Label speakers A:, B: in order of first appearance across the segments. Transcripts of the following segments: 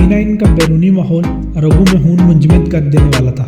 A: Medina का बैरूनी माहौल रगों में खून मुंजमद कर देने वाला था।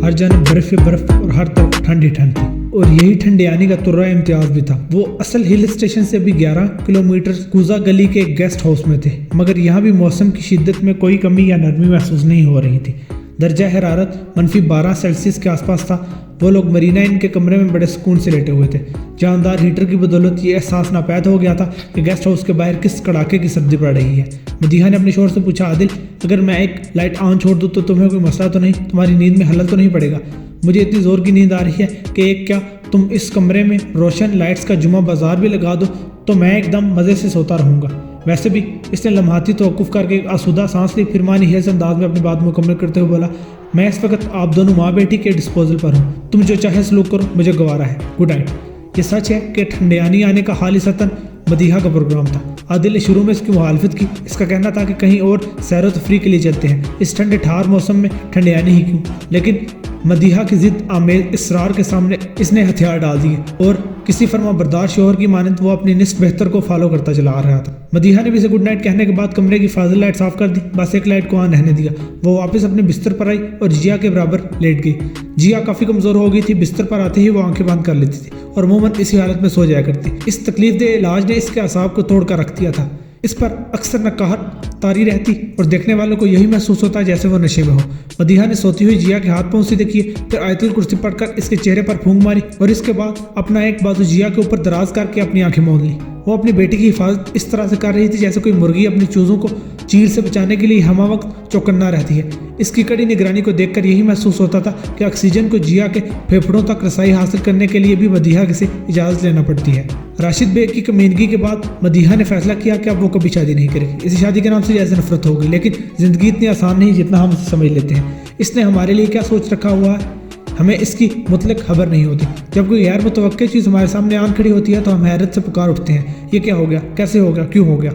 A: हर जानब बर्फ़ बर्फ़ और हर तरफ ठंड ही ठंड थी, और यही ठंडियानी का तुर्रा इम्तियाज़ भी था। वो असल हिल स्टेशन से भी 11 किलोमीटर कूजा गली के एक गेस्ट हाउस में थे, मगर यहाँ भी मौसम की शिद्दत में कोई कमी या नरमी महसूस नहीं हो रही थी। दर्जा हरारत -12 सेल्सियस के आसपास था। वो लोग मरीना इन के कमरे में बड़े सुकून से लेटे हुए थे। जानदार हीटर की बदौलत ये एहसास नापैद हो गया था कि गेस्ट हाउस के बाहर किस कड़ाके की सर्दी पड़ रही है। मदीहा ने अपने शोर से पूछा, आदिल, अगर मैं एक लाइट ऑन छोड़ दूँ तो तुम्हें कोई मसला तो नहीं? तुम्हारी नींद में हलल तो नहीं पड़ेगा? मुझे इतनी ज़ोर की नींद आ रही है कि एक क्या तुम इस कमरे में रोशन लाइट्स का जुमा बाजार भी लगा दो तो मैं एकदम मज़े से सोता रहूँगा। वैसे भी इसने लम्हाती तवक्कुफ़ करके आसूदा सांस ली, फिर मानी हेज़ अंदाज में अपनी बात मुकम्मल करते हुए बोला, मैं इस वक्त आप दोनों माँ बेटी के डिस्पोजल पर हूँ। तुम जो चाहे सलूक करो, मुझे गवारा है। Good night. ये सच है कि ठंडियानी आने का खालिसतन मदीहा का प्रोग्राम था। आदिल ने शुरू में इसकी मुखालफत की। इसका कहना था कि कहीं और सैर व तफरी के लिए चलते हैं, इस ठंडे ठार मौसम में ठंडियानी ही क्यों। लेकिन मदीहा की जिद आमेज इसरार के सामने इसने हथियार डाल दिए और किसी फरमा बरदार शोहर की मानंद वो अपनी निस्फ बेहतर को फॉलो करता चला आ रहा था। मदीहा ने भी इसे गुड नाइट कहने के बाद कमरे की फाजिल लाइट साफ कर दी, बस एक लाइट को ऑन रहने दिया। वो वापस अपने बिस्तर पर आई और जिया के बराबर लेट गई। जिया काफ़ी कमज़ोर हो गई थी। बिस्तर पर आते ही वो आंखें बंद कर लेती थी और अमूमन इसी हालत में सो जाया करती। इस तकलीफदेह इलाज ने इसके असाब को तोड़ कर रख दिया था। इस पर अक्सर नकाहत तारी रहती और देखने वालों को यही महसूस होता जैसे वो नशे में हो। मदीहा ने सोती हुई जिया के हाथ पांव सीधे किए, फिर आयतुल कुर्सी पढ़कर इसके चेहरे पर फूंक मारी और इसके बाद अपना एक बाजू जिया के ऊपर दराज करके अपनी आंखें मूंद ली। वो अपनी बेटी की हिफाजत इस तरह से कर रही थी जैसे कोई मुर्गी अपनी चूज़ों को चील से बचाने के लिए हमा वक्त चौकन्ना रहती है। इसकी कड़ी निगरानी को देखकर यही महसूस होता था कि ऑक्सीजन को जिया के फेफड़ों तक रसाई हासिल करने के लिए भी मदीहा से इजाज़त लेना पड़ती है। राशिद बेग की कमीनगी के बाद मदीहा ने फैसला किया कि अब वो कभी शादी नहीं करेगी। इस शादी के नाम से जैसे नफरत हो गई, लेकिन ज़िंदगी इतनी आसान नहीं जितना हम समझ लेते हैं। इसने हमारे लिए क्या सोच रखा हुआ है, हमें इसकी मुतलक खबर नहीं होती। जब कोई गैर मुतवक्किल चीज़ हमारे सामने आन खड़ी होती है तो हम हैरत से पुकार उठते हैं, ये क्या हो गया, कैसे हो गया, क्यों हो गया।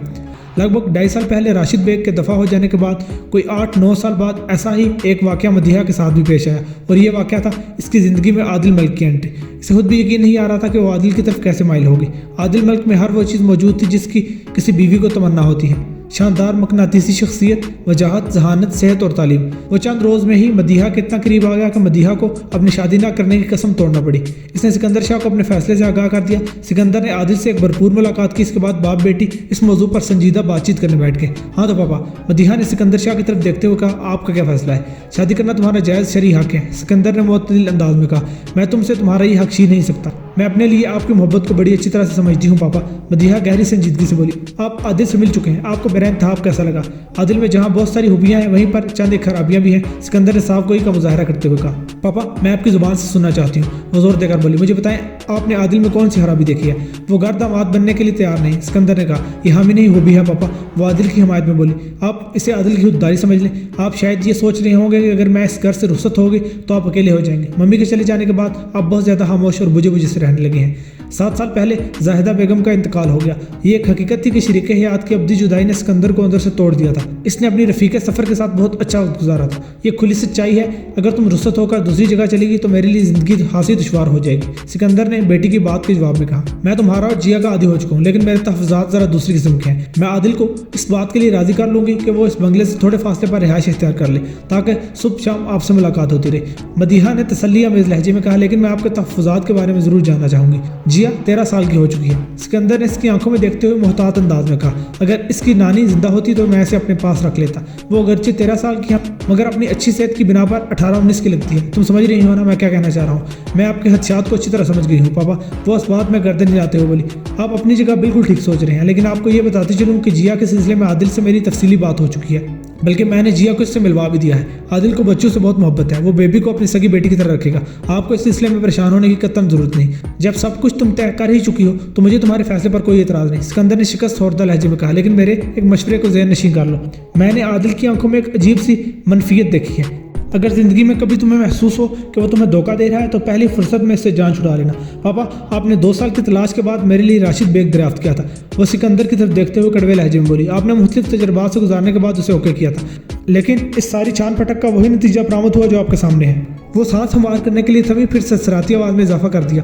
A: लगभग 2.5 साल पहले राशिद बेग के दफ़ा हो जाने के बाद कोई 8-9 साल बाद ऐसा ही एक वाक़या मदीहा के साथ भी पेश आया, और ये वाक़या था इसकी ज़िंदगी में आदिल मलिक की एंट्री। इसे खुद भी यकीन नहीं आ रहा था कि वो आदिल की तरफ कैसे माइल होगी। आदिल मलिक में हर वो चीज़ मौजूद थी जिसकी किसी बीवी को तमन्ना होती है। शानदार मकनातीसी शख्सियत, वजाहत, जहानत, सेहत और तालीम। वो चंद रोज़ में ही मदीहा के इतना करीब आ गया कि मदीहा को अपनी शादी ना करने की कसम तोड़ना पड़ी। इसने सिकंदर शाह को अपने फैसले से आगाह कर दिया। सिकंदर ने आदिल से एक भरपूर मुलाकात की। इसके बाद बाप बेटी इस मौजू पर संजीदा बातचीत करने बैठ गए। हाँ तो पापा, मदीहा ने सिकंदर शाह की तरफ देखते हुए कहा, आपका क्या फैसला है? शादी करना तुम्हारा जायज़ शरई हक है। सिकंदर ने मुअत्तदिल अंदाज में कहा, मैं तुमसे तुम्हारा ये हक छीन नहीं सकता। मैं अपने लिए आपकी मोहब्बत को बड़ी अच्छी तरह से समझती हूँ पापा। मदीहा गहरी संजीदगी से बोली, आप आदिल से मिल चुके हैं, आपको बेरहम इंतखाब कैसा लगा? आदिल में जहाँ बहुत सारी खूबियाँ हैं वहीं पर चंद एक खराबियाँ भी हैं। सिकंदर ने साफ गोई का मुजाहरा करते हुए कहा, पापा मैं आपकी ज़ुबान से सुनना चाहती हूँ। वो जोर देकर बोली, मुझे बताएं आपने आदिल में कौन सी खराबी देखी है? वो घर दामाद बनने के लिए तैयार नहीं। सिकंदर ने कहा, ये हामी नहीं खूबी है पापा। वो आदिल की हमायत में बोली, आप इसे आदिल की खुददारी समझ लें। आप शायद ये सोच रहे होंगे कि अगर मैं इस घर से रुखसत होगी तो आप अकेले हो जाएंगे। मम्मी के चले जाने के बाद आप बहुत ज़्यादा खामोश और बुझे बुझे से रहने लगे हैं। 7 साल पहले जाहिदा बेगम का इंतकाल हो गया। ये एक हकीकत थी कि शरीके हयात की अब्दी जुदाई ने सिकंदर को अंदर से तोड़ दिया था। इसने अपनी रफ़ीके सफ़र के साथ बहुत अच्छा वक्त गुजारा था। ये खुली सच्चाई है, अगर तुम रुखसत होकर दूसरी जगह चलेगी तो मेरे लिए ज़िंदगी खासी दुश्वार हो जाएगी। सिकंदर ने बेटी की बात के जवाब में कहा, मैं तुम्हारा और जिया का आदी हो चुका हूँ, लेकिन मेरे तहफ़्फ़ुज़ात ज़रा दूसरी किस्म के हैं। मैं आदिल को इस बात के लिए राज़ी कर लूँगी कि वो इस बंगले से थोड़े फासले पर रिहाइश इख्तियार कर ले ताकि सुबह शाम आपसे मुलाकात होती रहे। मदीहा ने तसल्ली आमेज़ लहजे में कहा, लेकिन मैं आपके तहफ़्फ़ुज़ात के बारे में ज़रूर जानना चाहूँगी। जिया 13 साल की हो चुकी है। सिकंदर ने इसकी आंखों में देखते हुए मोहतात अंदाज में कहा, अगर इसकी नानी जिंदा होती तो मैं इसे अपने पास रख लेता। वो अगरचे 13 साल की है मगर अपनी अच्छी सेहत की बिना पर 18-19 की लगती है। तुम समझ रही हो ना मैं क्या कहना चाह रहा हूँ? मैं आपके हदशात को अच्छी तरह समझ गई हूँ पापा। वो इस बात में गर्दन हिलाते हुए बोली, आप अपनी जगह बिल्कुल ठीक सोच रहे हैं, लेकिन आपको ये बताते चलूँ कि जिया के सिलसिले में आदिल से मेरी तफसीली बात हो चुकी है, बल्कि मैंने जिया को इससे मिलवा भी दिया है। आदिल को बच्चों से बहुत मोहब्बत है। वो बेबी को अपनी सगी बेटी की तरह रखेगा। आपको इस सिलसिले में परेशान होने की कतई जरूरत नहीं। जब सब कुछ तुम तय कर ही चुकी हो तो मुझे तुम्हारे फैसले पर कोई एतराज़ नहीं। सिकंदर ने शिकस्त होरदा लहजे में कहा, लेकिन मेरे एक मशवरे को ज़हन नशीं कर लो। मैंने आदिल की आंखों में एक अजीब सी मनफियत देखी है। अगर ज़िंदगी में कभी तुम्हें महसूस हो कि वो तुम्हें धोखा दे रहा है तो पहली फुर्सत में इससे जान छुड़ा लेना। पापा, आपने 2 साल की तलाश के बाद मेरे लिए राशिद बेग दरियाफ्त किया था। वो सिकंदर की तरफ देखते हुए कड़वे लहजे में बोली, आपने मुख्तलिफ तजर्बात से गुजारने के बाद उसे ओके किया था, लेकिन इस सारी छान पटक का वही नतीजा बरामद हुआ जो आपके सामने है। वो सांस हमार करने के लिए तभी फिर ससराती आवाज़ में इजाफा कर दिया,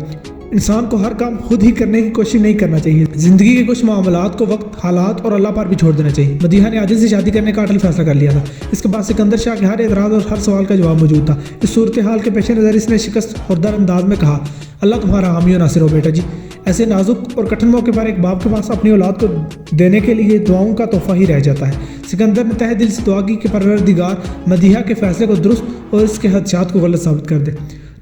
A: इंसान को हर काम खुद ही करने की कोशिश नहीं करना चाहिए। जिंदगी के कुछ मामलात को वक्त, हालात और अल्लाह पर भी छोड़ देना चाहिए। मदीहा ने आदिल से शादी करने का अटल फैसला कर लिया था। इसके बाद सिकंदर शाह के हर एतराज़ और हर सवाल का जवाब मौजूद था। इस सूरत हाल के पेश नज़र इसने शिकस्त खुर्दर अंदाज में कहा, अल्लाह तुम्हारा हामी और नासिर हो बेटा जी। ऐसे नाजुक और कठिन मौके पर एक बाप के पास अपनी औलाद को देने के लिए दुआओं का तोहफा ही रह जाता है। सिकंदर ने तहे दिल से दुआ की कि परवरदिगार मदीहा के फैसले को दुरुस्त और इसके हदशात को गलत साबित कर दे।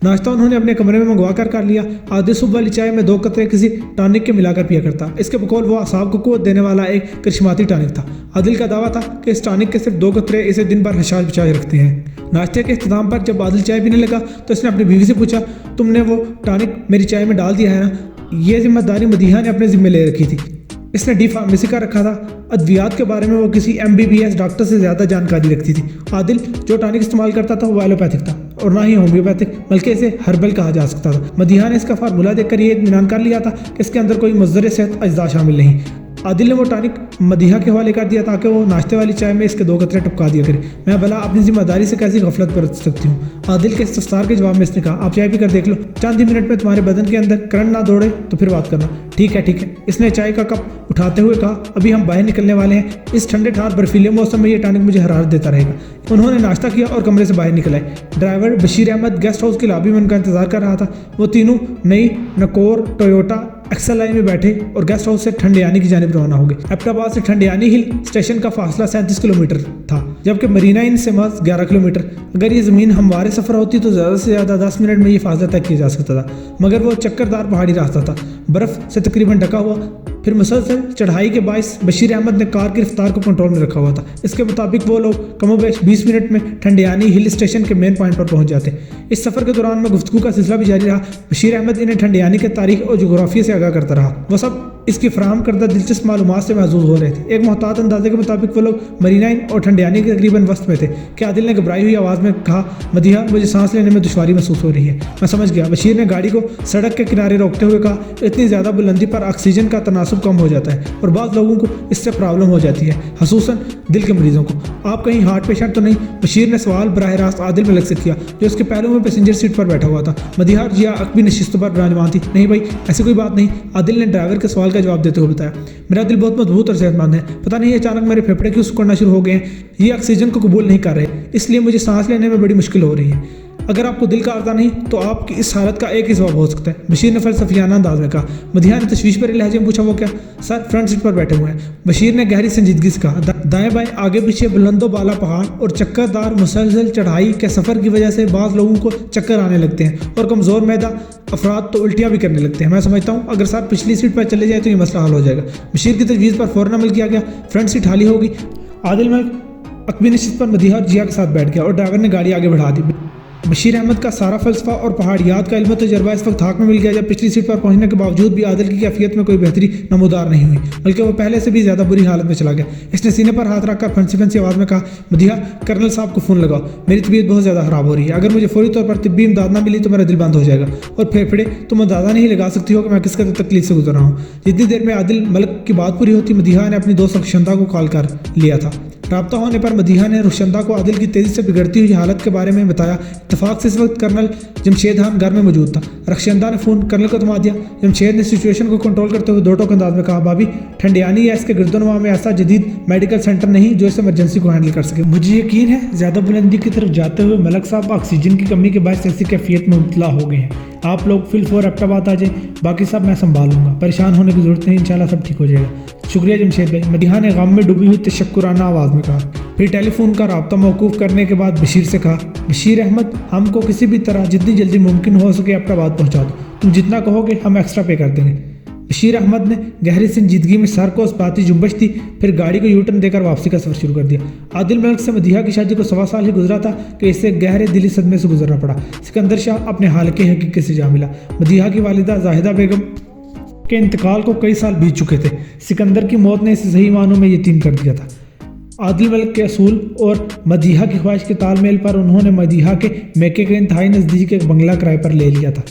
A: नाश्ता उन्होंने अपने कमरे में मंगवा कर लिया। आधे सुबह वाली चाय में 2 कतरे किसी टॉनिक के मिलाकर पिया करता। इसके बकौल वो असाब को कुव्वत देने वाला एक करिश्माती टॉनिक था। आदिल का दावा था कि इस टॉनिक के सिर्फ 2 कतरे इसे दिन भर हशाश बचाए रखते हैं। नाश्ते के इख्तिताम पर जब आदिल चाय पीने लगा तो इसने अपनी बीवी से पूछा, तुमने वो टॉनिक मेरी चाय में डाल दिया है ना? ये जिम्मेदारी मदीहा ने अपने जिम्मे ले रखी थी। इसने डी फार्मेसी का रखा था। अद्वियात के बारे में वो किसी MBBS डॉक्टर से ज़्यादा जानकारी रखती थी। आदिल जो टॉनिक इस्तेमाल करता था वो एलोपैथिक था और ना ही होम्योपैथिक, बल्कि इसे हर्बल कहा जा सकता था। मदीहा ने इसका फार्मूला देखकर ये इत्मीनान कर लिया था कि इसके अंदर कोई मुज़र सेहत अज्जा शामिल नहीं। आदिल ने वो टॉनिक मदीहा के हवाले कर दिया ताकि वो नाश्ते वाली चाय में इसके 2 कतरे टपका दिया करे। मैं भला अपनी जिम्मेदारी से कैसी गफलत बरत सकती हूँ? आदिल के इस्तफसार के जवाब में इसने कहा, आप चाय पी कर देख लो, चंद ही मिनट में तुम्हारे बदन के अंदर करंट ना दौड़े तो फिर बात करना। ठीक है ठीक है, इसने चाय का कप उठाते हुए कहा, अभी हम बाहर निकलने वाले हैं। इस ठंडे ठार बर्फीले मौसम में ये टॉनिक मुझे हरारत देता रहेगा। उन्होंने नाश्ता किया और कमरे से बाहर निकल आए। Driver Bashir Ahmad guest house की लॉबी में उनका इंतजार कर रहा था। वो तीनों नई नकोर टोयोटा XLI में बैठे और गेस्ट हाउस से ठंडियानी की जानिब रवाना हो गए। एबटाबाद से ठंडियानी हिल स्टेशन का फासला 37 किलोमीटर था, जबकि मरीना इन से महज 11 किलोमीटर। अगर ये ज़मीन हमवारे सफ़र होती तो ज़्यादा से ज़्यादा 10 मिनट में ये फासला तय किया जा सकता था, मगर वो चक्करदार पहाड़ी रास्ता था, बर्फ़ से तकरीबन ढका हुआ। फिर मुसलसल चढ़ाई के बायस बशीर अहमद ने कार की रफ्तार को कंट्रोल में रखा हुआ था। इसके मुताबिक वो लोग कमोबेश 20 मिनट में ठंडियानी हिल स्टेशन के मेन पॉइंट पर पहुंच जाते। इस सफ़र के दौरान में गुफ्तगू का सिलसिला भी जारी रहा। बशीर अहमद इन्हें ठंडियानी के तारीख और जोग्राफिया से आगाह करता रहा। वो सब इसकी फराहम करदा दिलचस्प मालूमात से महसूस हो रहे थे। एक मोहतात अंदाजे के मुताबिक वो लोग मरीनाइन और ठंडियानी के तकरीबन वस्त में थे कि आदिल ने घबराई हुई आवाज़ में कहा, मदीहा मुझे सांस लेने में दुश्वारी महसूस हो रही है। मैं समझ गया। बशीर ने गाड़ी को सड़क के किनारे रोकते हुए कहा, इतनी ज़्यादा बुलंदी पर ऑक्सीजन का तनासुब कम हो जाता है और बाद लोगों को इससे प्रॉब्लम हो जाती है, खसूसन दिल के मरीजों को। आप कहीं हार्ट पेशेंट तो नहीं? बशीर ने सवाल बराह रास्त आदिल मलिक से किया, जो उसके पहलू में पैसेंजर सीट पर बैठा हुआ था। मदीहा जिया अकबी नशिस्तों पर विराजमान थी। नहीं भाई, ऐसी कोई बात नहीं, आदिल ने ड्राइवर के सवाल का जवाब देते हुए बताया। मेरा दिल बहुत मजबूत और सेहतमंद है। पता नहीं अचानक मेरे फेफड़े क्यों सिकुड़ना शुरू हो गए हैं। ये ऑक्सीजन को कबूल नहीं कर रहे, इसलिए मुझे सांस लेने में बड़ी मुश्किल हो रही है। अगर आपको दिल का अर्जा नहीं तो आपकी इस हालत का एक ही जवाब हो सकता है, बशीर ने फलसफियाना अंदाज में कहा। मदीहा ने तशवीश भरे लहजे में पूछा, वो क्या? सर, फ्रंट सीट पर बैठे हुए हैं। बशीर ने गहरी संजीदगी से कहा। दाएं बाएं आगे पीछे बुलंदो बाला पहाड़ और चक्करदार मुसलसल चढ़ाई के सफ़र की वजह से बाज़ लोगों को चक्कर आने लगते हैं और कमज़ोर मैदा अफराद तो उल्टियाँ भी करने लगते हैं। मैं समझता हूँ अगर सर पिछली सीट पर चले जाए तो ये मसला हल हो जाएगा। बशीर की तजवीज़ पर फ़ौरन अमल किया गया। फ्रंट सीट खाली होगी। आदिल मलिक अकबी नशिस्त पर मदीहा और जिया के साथ बैठ गया और ड्राइवर ने गाड़ी आगे बढ़ा दी। बशीर अहमद का सारा फ़लसफ़ा और पहाड़ियात का इल्म तजर्बा इस वक्त हाथ में मिल गया जब पिछली सीट पर पहुंचने के बावजूद भी आदिल की कैफियत में कोई बेहतरी नमूदार नहीं हुई, बल्कि वो पहले से भी ज़्यादा बुरी हालत में चला गया। इसने सीने पर हाथ रखकर फंसी फंसी आवाज़ में कहा, मदीहा, कर्नल साहब को फ़ोन लगाओ, मेरी तबीयत बहुत ज़्यादा ख़राब हो रही है। अगर मुझे फौरी तौर पर तिब्बी इमदाद ना मिली तो मेरा दिल बंद हो जाएगा और फेफड़े तुम अंदाज़ा नहीं लगा सकती हो कि मैं किस कदर तकलीफ से गुजर रहा हूँ। जितनी देर में आदिल मलिक की बात पूरी होती, मदीहा ने अपनी दोस्त रुखशंदा को कॉल कर लिया था। राब्ता होने पर मदीहा ने रुखशंदा को आदिल की तेज़ी से बिगड़ती हुई हालत के बारे में बताया। इत्तफाक से इस वक्त कर्नल जमशेद खान घर में मौजूद था। रुखशंदा ने फ़ोन कर्नल को थमा दिया। जमशेद ने सिचुएशन को कंट्रोल करते हुए 2 टोक अंदाज में कहा, भाभी, ठंडियानी या इसके गिरदोनवा में ऐसा जदीद मेडिकल सेंटर नहीं जो इस इमरजेंसी को हैंडल कर सके। मुझे यकीन है ज़्यादा बुलंदी की तरफ जाते हुए मलिक साहब ऑक्सीजन की कमी के बायस ऐसी कैफियत में मुब्तला हो गए हैं। आप लोग फिल 4 एबटाबाद आ जाए, बाकी सब मैं संभालूंगा, परेशान होने की जरूरत नहीं, इंशाल्लाह सब ठीक हो जाएगा। शुक्रिया जमशेद भाई, मदीहा ने गम में डूबी हुई तशक्कुराना आवाज़ में कहा। फिर टेलीफोन का राब्ता मौकूफ़ करने के बाद बशीर से कहा, बशीर अहमद, हमको किसी भी तरह जितनी जल्दी मुमकिन हो सके एबटाबाद पहुँचा दो। तुम जितना कहोगे हम एक्स्ट्रा पे कर देंगे। बशीर अहमद ने गहरी संजीदगी में सर को उस बाती जुम्बश दी, फिर गाड़ी को यूटर्न देकर वापसी का सफ़र शुरू कर दिया। आदिल मलिक से मदीहा की शादी को 1.25 साल ही गुजरा था कि इससे गहरे दिली सदमे से गुजरना पड़ा। सिकंदर शाह अपने हाल के हकीकत से जा मिला। मदीहा की वालिदा जाहिदा बेगम के इंतकाल को कई साल बीत चुके थे। सिकंदर की मौत ने इसे सही मानों में यतीम कर दिया था। आदिल मलिक के असूल और मदीहा की ख्वाहिश के तालमेल पर उन्होंने मदीहा के मेके के इंतहाई नज़दीक एक बंगला किराए पर ले लिया था।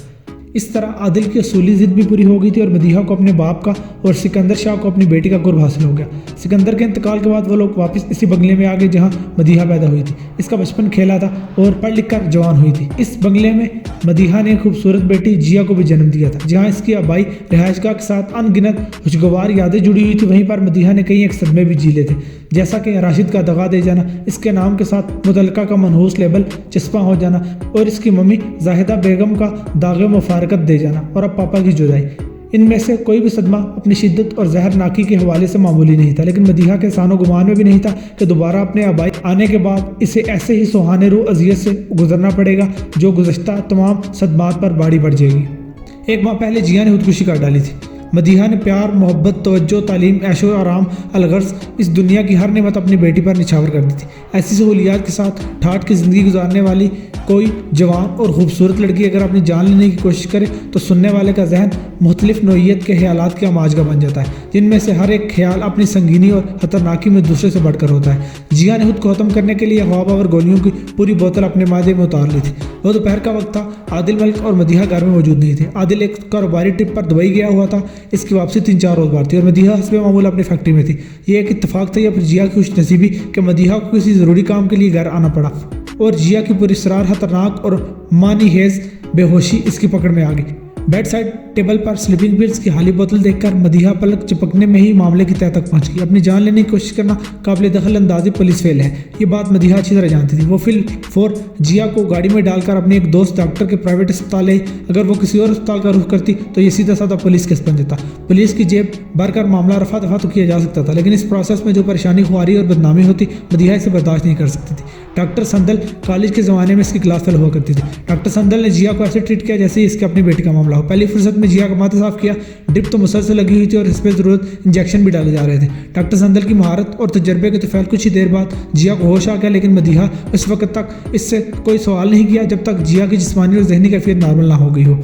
A: इस तरह आदिल की असूली जिद भी पूरी हो गई थी और मदीहा को अपने बाप का और सिकंदर शाह को अपनी बेटी का कुर्ब हासिल हो गया। सिकंदर के इंतकाल के बाद वो लोग वापस इसी बंगले में आ गए जहाँ मदीहा पैदा हुई थी। इसका बचपन खेला था और पढ़ लिख कर जवान हुई थी। इस बंगले में मदीहा ने खूबसूरत बेटी जिया को भी जन्म दिया था। जहाँ इसकी आबाई रिहायशगाह के साथ अनगिनत खुशगवार यादें जुड़ी हुई थी, वहीं पर मदीहा ने कई एक सदमे भी झेले थे, जैसा कि राशिद का दगा दे जाना, इसके नाम के साथ मुतलका का मनहूस लेबल चस्पा हो जाना और इसकी मम्मी जाहिदा बेगम का दागे मुफारकत दे जाना और अब पापा की जुदाई। इनमें से कोई भी सदमा अपनी शिद्दत और जहरनाकी के हवाले से मामूली नहीं था, लेकिन मदीहा के सानो गुमान में भी नहीं था कि दोबारा अपने आबाई आने के बाद इसे ऐसे ही सुहाने रूह अजियत से गुजरना पड़ेगा जो गुज़श्ता तमाम सदमात पर बाड़ी बढ़ जाएगी। एक माह पहले जिया ने खुदकुशी कर डाली थी। मदीहा ने प्यार, मोहब्बत, तवज्जो, तालीम, ऐशो आराम, अलगर्ज, इस दुनिया की हर नेमत अपनी बेटी पर निछावर कर दी थी। ऐसी सहूलियात के साथ ठाठ की ज़िंदगी गुजारने वाली कोई जवान और ख़ूबसूरत लड़की अगर अपनी जान लेने की कोशिश करे तो सुनने वाले का जहन मुख्तलिफ नौइयत के ख्यालात का माजगा बन जाता है, जिनमें से हर एक ख्याल अपनी संगीनी और खतरनाकी में दूसरे से बढ़कर होता है। जिया ने खुद को ख़त्म करने के लिए ख्वाब और गोलियों की पूरी बोतल अपने मादे में उतार ली थी। वह दोपहर का वक्त था। आदिल मलिक और मदीहा घर में मौजूद नहीं थे। आदिल एक कारोबारी ट्रिप पर दुबई गया हुआ था। इसकी वापसी 3-4 रोज़ बाद थी और मदीहा हस्बे मामूल अपनी फैक्ट्री में थी। ये एक इत्तेफाक था या फिर जिया की खुशनसीबी कि मदीहा को किसी ज़रूरी काम के लिए घर आना पड़ा और जिया की पूरी सरार खतरनाक और मानी हेज बेहोशी इसकी पकड़ में आ गई। बेड साइड टेबल पर स्लीपिंग पिल्स की खाली बोतल देखकर मदीहा पलक चिपकने में ही मामले की तह तक पहुंच गई। अपनी जान लेने की कोशिश करना काबिल दखल अंदाजी पुलिस फेल है, ये बात मदीहा अच्छी तरह जानती थी। वो फिल 4 जिया को गाड़ी में डालकर अपने एक दोस्त डॉक्टर के प्राइवेट अस्पताल है। अगर वो किसी और अस्पताल का रुख करती तो ये सीधा साधा पुलिस केस बन जाता। पुलिस की जेब भरकर मामला रफा दफा तो किया जा सकता था, लेकिन इस प्रोसेस में जो परेशानी, खुआरी और बदनामी होती मदीहा इसे बर्दाश्त नहीं कर सकती थी। डॉक्टर संदल कॉलेज के ज़माने में इसकी क्लास फेल हुआ करती थी। डॉक्टर संदल ने जिया को ऐसे ट्रीट किया जैसे ही इसके अपनी बेटी का मामला हो। पहली फुर्सत में जिया का माथा साफ किया। ड्रिप तो मुसलसल लगी हुई थी और इस पर ज़रूरत इंजेक्शन भी डाले जा रहे थे। डॉक्टर संदल की महारत और तजर्बे के तफैल कुछ ही देर बाद जिया को होश आ गया, लेकिन मदीहा इस वक्त तक इससे कोई सवाल नहीं किया जब तक जिया की जिस्मानी और जहनी कैफियत नॉर्मल ना हो गई हो।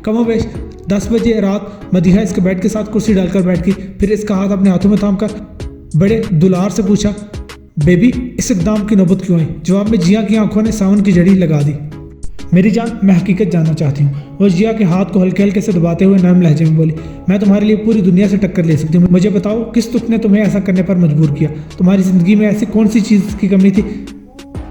A: कमोबेश 10 बजे रात मदीहा इसके बेड के साथ कुर्सी डालकर बैठ गई। फिर इसका हाथ अपने हाथों में थाम कर बड़े दुलार से पूछा, बेबी इस इकदाम की नौबत क्यों आई? जवाब में जिया की आंखों ने सावन की जड़ी लगा दी। मेरी जान, मैं हकीकत जानना चाहती हूँ। वो जिया के हाथ को हल्के हल्के से दबाते हुए नरम लहजे में बोली, मैं तुम्हारे लिए पूरी दुनिया से टक्कर ले सकती हूँ। मुझे बताओ किस तुख ने तुम्हें ऐसा करने पर मजबूर किया? तुम्हारी ज़िंदगी में ऐसी कौन सी चीज़ की कमी थी?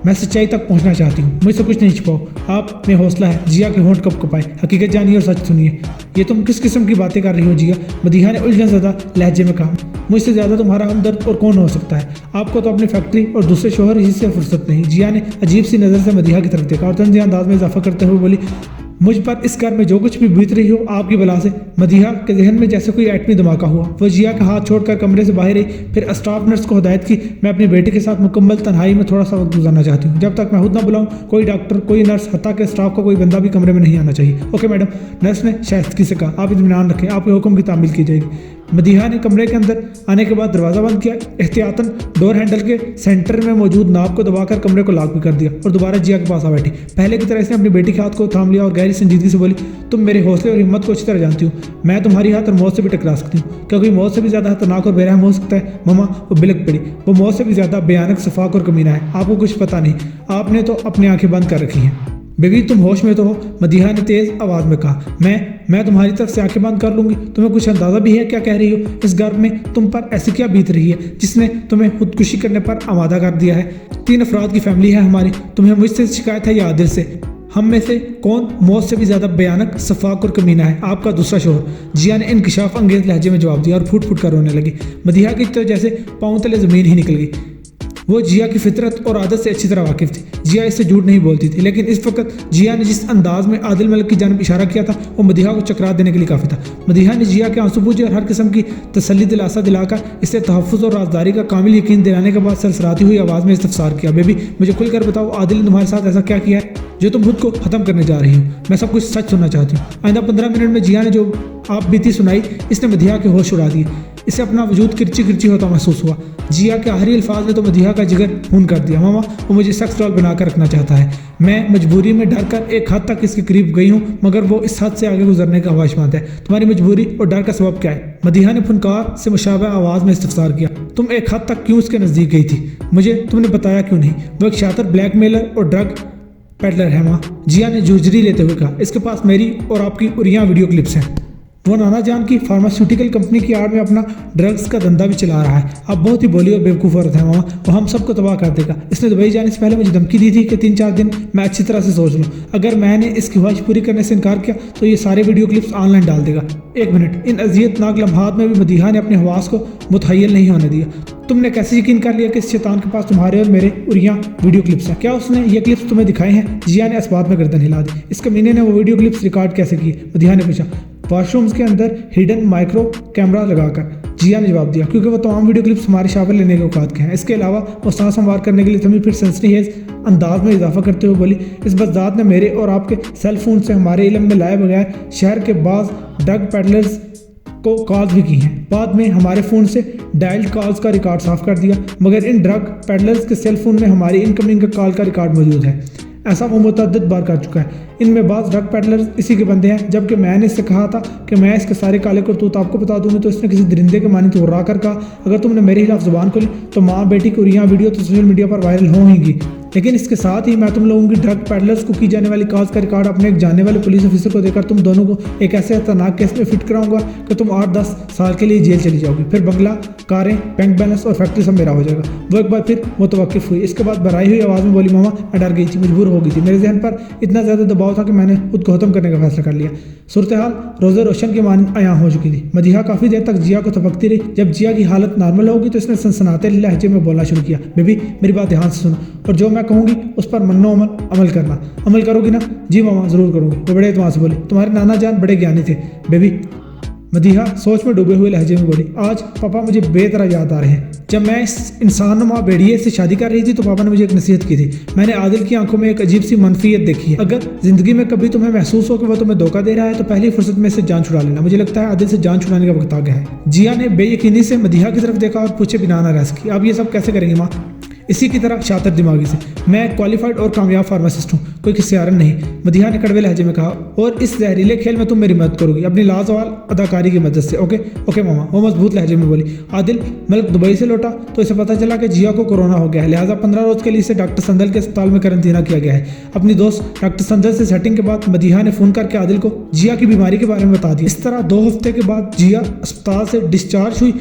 A: मैं सच्चाई तक पहुंचना चाहती हूँ, मुझसे कुछ नहीं छिपाओ। आप में हौसला है। जिया के होंठ कप कपाए। हकीकत जानिए और सच सुनिए। ये तुम किस किस्म की बातें कर रही हो जिया? मदीहा ने उलझन ज़दा लहजे में कहा, मुझसे ज़्यादा तुम्हारा हमदर्द और कौन हो सकता है? आपको तो अपनी फैक्ट्री और दूसरे शोहर ही से फुर्सत नहीं। जिया ने अजीब सी नज़र से मदीहा की तरफ देखा और तंज़ अंदाज में इजाफा करते हुए बोली, मुझ पर इस घर में जो कुछ भी बीत रही हो आपकी बला से। मदीहा के जहन में जैसे कोई एटमी धमाका हुआ। वो जिया का हाथ छोड़कर कमरे से बाहर आई। फिर स्टाफ नर्स को हिदायत की, मैं अपनी बेटी के साथ मुकम्मल तन्हाई में थोड़ा सा वक्त गुजारना चाहती हूँ। जब तक मैं खुद ना बुलाऊँ कोई डॉक्टर, कोई नर्स, हत्ता के स्टाफ का कोई बंदा भी कमरे में नहीं आना चाहिए। ओके मैडम, नर्स ने शाइस्तगी से कहा, आप इत्मीनान रखें, आपके हुक्म की तामील की जाएगी। मदीहा ने कमरे के अंदर आने के बाद दरवाज़ा बंद किया। एहतियातन डोर हैंडल के सेंटर में मौजूद नाब को दबाकर कमरे को लॉक भी कर दिया और दोबारा जिया के पास आ बैठी। पहले की तरह इसने अपनी बेटी के हाथ को थाम लिया और गहरी संजीदगी से बोली, तुम मेरे हौसले और हिम्मत को अच्छी तरह जानती हो। मैं तुम्हारी हाथ और मौत से भी टकरा सकती हूँ, क्योंकि मौत से भी ज़्यादा खतरनाक और बेरहम हो सकता है। ममा वो बिलक पड़ी। वो मौत से भी ज़्यादा भयानक, सफाक और कमीना है। आपको कुछ पता नहीं, आपने तो अपनी आंखें बंद कर रखी हैं। बेबी तुम होश में तो हो? मदीहा ने तेज़ आवाज़ में कहा। मैं तुम्हारी तरफ से आंखें बंद कर लूँगी। तुम्हें कुछ अंदाज़ा भी है क्या कह रही हो? इस घर में तुम पर ऐसी क्या बीत रही है जिसने तुम्हें खुदकुशी करने पर आमादा कर दिया है? 3 अफराद की फैमिली है हमारी। तुम्हें मुझसे शिकायत है या आदिल से? हम में से कौन मौत से भी ज़्यादा भयानक, सफाक और कमीना है? आपका दूसरा शोहर। जिया ने इंकिशाफ अंगेज लहजे में जवाब दिया और फूट फूट कर रोने लगी। मदीहा की तो जैसे पाँव तले ज़मीन ही निकल गई। वो जिया की फितरत और आदत से अच्छी तरह वाकिफ थी। जिया इससे झूठ नहीं बोलती थी, लेकिन इस वक्त जिया ने जिस अंदाज में आदिल मलिक की जानिब इशारा किया था वो मदीहा को चकरा देने के लिए काफ़ी था। मदीहा ने जिया के आंसू पूछे और हर किस्म की तसल्ली दिलासा दिलाकर इसे तहफ़्फ़ुज़ और राजदारी का कामिल यकीन दिलाने के बाद सरसराती हुई आवाज़ में इस्तफसार किया, बेबी मुझे खुलकर बताओ, आदिल ने तुम्हारे साथ ऐसा क्या किया है जो तुम खुद को ख़त्म करने जा रही हो? मैं सब कुछ सच सुनना चाहती हूँ। आइंदा 15 मिनट में जिया ने जो आप बीती सुनाई इसने मदीहा के होश उड़ा दिए। इसे अपना वजूद किरची किरची होता महसूस हुआ। जिया के आखिरी अल्फाज ने तो मदीहा का जिगर खून कर दिया। मामा वो मुझे सेक्स डॉल बनाकर रखना चाहता है। मैं मजबूरी में डर कर एक हद तक इसके करीब गई हूँ, मगर वो इस हद से आगे गुजरने का ख्वाहिशमंद है। तुम्हारी मजबूरी और डर का सबब क्या है? मदीहा ने फनकार से मुशाबह आवाज़ में इस्तफसार किया। तुम एक हद तक क्यों उसके नज़दीक गई थी? मुझे तुमने बताया क्यों नहीं? वो एक शातिर, ब्लैकमेलर और ड्रग पेडलर है माँ, जिया ने झुरझुरी लेते हुए कहा। इसके पास मेरी और आपकी और यहाँ वीडियो क्लिप्स हैं। वो नाना जान की फार्मास्यूटिकल कंपनी की आड़ में अपना ड्रग्स का धंधा भी चला रहा है। अब बहुत ही भोली और बेवकूफ़ औरत है मामा, वो हम सबको तबाह कर देगा। इसने दुबई जाने से पहले मुझे धमकी दी थी कि 3-4 दिन मैं अच्छी तरह से सोच लूँ। अगर मैंने इसकी ख्वाहिश पूरी करने से इनकार किया तो ये सारे वीडियो क्लिप्स ऑनलाइन डाल देगा। 1 मिनट, इन अजियतनाक लम्हात में भी मदीहा ने अपने हवास को मुतहय्यल नहीं होने दिया। तुमने कैसे यकीन कर लिया कि इस शैतान के पास तुम्हारे और मेरे और यहाँ वीडियो क्लिप्स हैं? क्या उसने ये क्लिप्स तुम्हें दिखाए हैं? जिया ने इस बात में गर्दन हिला दी। इस कमीने ने वो वीडियो क्लिप्स रिकॉर्ड कैसे किए? मदीहा ने पूछा। वॉशरूम्स के अंदर हिडन माइक्रो कैमरा लगाकर, जिया ने जवाब दिया, क्योंकि वो तमाम वीडियो क्लिप्स हमारे शावर लेने के औकात के हैं। इसके अलावा वो सांस संवार करने के लिए तभी फिर सेंसिटिव अंदाज में इजाफा करते हुए बोली, इस बज़दात ने मेरे और आपके सेल फोन से हमारे इल्म में लाए बगैर शहर के बाज ड्रग पेडलर्स को कॉल्स भी की हैं। बाद में हमारे फ़ोन से डायल्ड कॉल्स का रिकॉर्ड साफ कर दिया, मगर इन ड्रग पेडलर्स के सेल फोन में हमारी इनकमिंग का कॉल का रिकॉर्ड मौजूद है। ऐसा वो मुतअद्दिद बार कर चुका है। इनमें बाज़ ड्रग पेडलर्स इसी के बंदे हैं। जबकि मैंने इससे कहा था कि मैं इसके सारे काले करतूत आपको बता दूंगी, तो इसने किसी दरिंदे के मानी तो कर कहा, अगर तुमने मेरे खिलाफ जुबान खोली तो माँ बेटी को यहाँ वीडियो तो सोशल मीडिया पर वायरल होंगी। लेकिन इसके साथ ही मैं तुम लोगों की ड्रग पेडलर्स को की जाने वाली कॉल्स का रिकॉर्ड अपने एक जानने वाले पुलिस ऑफिसर को देकर तुम दोनों को एक ऐसे खतरनाक केस में फिट कराऊंगा कि तुम 8-10 साल के लिए जेल चली जाओगी। फिर बंगला, कारें, बैंक बैलेंस और फैक्ट्री सब मेरा हो जाएगा। वो एक बार फिर मुतवक्किफ हुई। इसके बाद भराई हुई आवाज़ में बोली, मामा मैं डर गई थी, मजबूर हो गई थी। मेरे जहन पर इतना ज़्यादा दबाव था कि मैंने खुद को खत्म करने का फैसला कर लिया। सूरत हाल रोज़े रोशन के मानंद आया हो चुकी थी। मदीहा काफ़ी देर तक जिया को तपकती रही। जब जिया की हालत नॉर्मल होगी तो इसने सनसनाते लहजे में बोलना शुरू किया, बेबी मेरी बात ध्यान से सुनो और जो मैं कहूँगी उस पर मन्नो अमल करना। अमल करोगी ना? जी मामा ज़रूर करूँगी। वो बड़े एतमाद से बोली, तुम्हारे नाना जान बड़े ज्ञानी थे बेबी। मदीहा सोच में डूबे हुए लहजे में बोली, आज पापा मुझे बेतरा याद आ रहे हैं। जब मैं इस इंसानुमा भेड़िए से शादी कर रही थी तो पापा ने मुझे एक नसीहत की थी। मैंने आदिल की आंखों में एक अजीब सी मनफियत देखी है। अगर जिंदगी में कभी तुम्हें महसूस हो कि वह तुम्हें धोखा दे रहा है तो पहली फुर्सत में से जान छुड़ा लेना। मुझे लगता है आदिल से जान छुड़ाने का वक्त आ गया है। जिया ने बेयकीनी से मदीहा की तरफ देखा और पूछे बिना ना रह सकी, आप ये सब कैसे करेंगे माँ? इसी की तरह शातिर दिमागी से, मैं क्वालिफाइड और कामयाब फार्मासिस्ट हूँ, कोई किस्यारन नहीं। मदीहा ने कड़वे लहजे में कहा, और इस जहरीले खेल में तुम मेरी मदद करोगी अपनी लाजवाल अदाकारी की मदद से। ओके ओके मामा, वो मजबूत लहजे में बोली। आदिल मलिक दुबई से लौटा तो इसे पता चला कि जिया को कोरोना हो गया है, लिहाजा 15 रोज के लिए इसे डॉक्टर संदल के अस्पताल में करंतना किया गया है। अपनी दोस्त डॉक्टर संदल से सेटिंग के बाद मदीहा ने फ़ोन करके आदिल को जिया की बीमारी के बारे में बता दिया। इस तरह 2 हफ्ते के बाद जिया अस्पताल से डिस्चार्ज हुई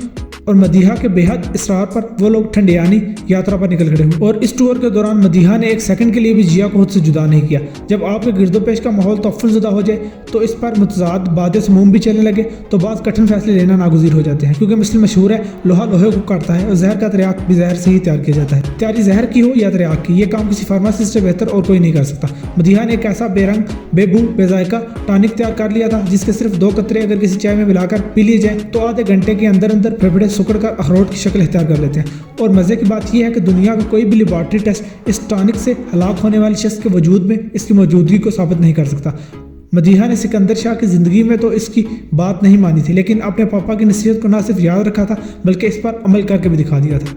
A: और मदीहा के बेहद इसरार पर वो लोग ठंडियानी यात्रा पर निकल खड़े हुए। और इस टूर के दौरान मदीहा ने एक सेकंड के लिए भी जिया को खुद से जुदा नहीं किया। जब आपके गिरदोपेश का माहौल तफजुदा हो जाए तो इस पर मुतजाद बादे समूम भी चलने लगे तो बाद कठिन फैसले लेना नागुज़ीर हो जाते हैं, क्योंकि मिसल मशहूर है, लोहा लोहे को काटता है और जहर का तरियाक भी जहर से ही तैयार किया जाता है। तैयारी जहर की हो या तरियाक की, ये काम किसी फार्मासिस्ट से बेहतर और कोई नहीं कर सकता। मदीहा ने एक ऐसा बेरंग, बेबू, बेजायका टॉनिक तैयार कर लिया था जिसके सिर्फ 2 कतरे अगर किसी चाय में मिलाकर पी लिए जाए तो आधे घंटे के अंदर अंदर फेफड़े सुकड़ कर अखरोट की शक्ल इख्तियार कर लेते हैं। और मज़े की बात यह है कि दुनिया का कोई भी लेबॉर्ट्री टेस्ट इस टॉनिक से हलाक होने वाले शख्स के वजूद में इसकी मौजूदगी को साबित नहीं कर सकता। मदीहा ने सिकंदर शाह की ज़िंदगी में तो इसकी बात नहीं मानी थी, लेकिन अपने पापा की नसीहत को ना सिर्फ याद रखा था बल्कि इस पर अमल करके भी दिखा दिया था।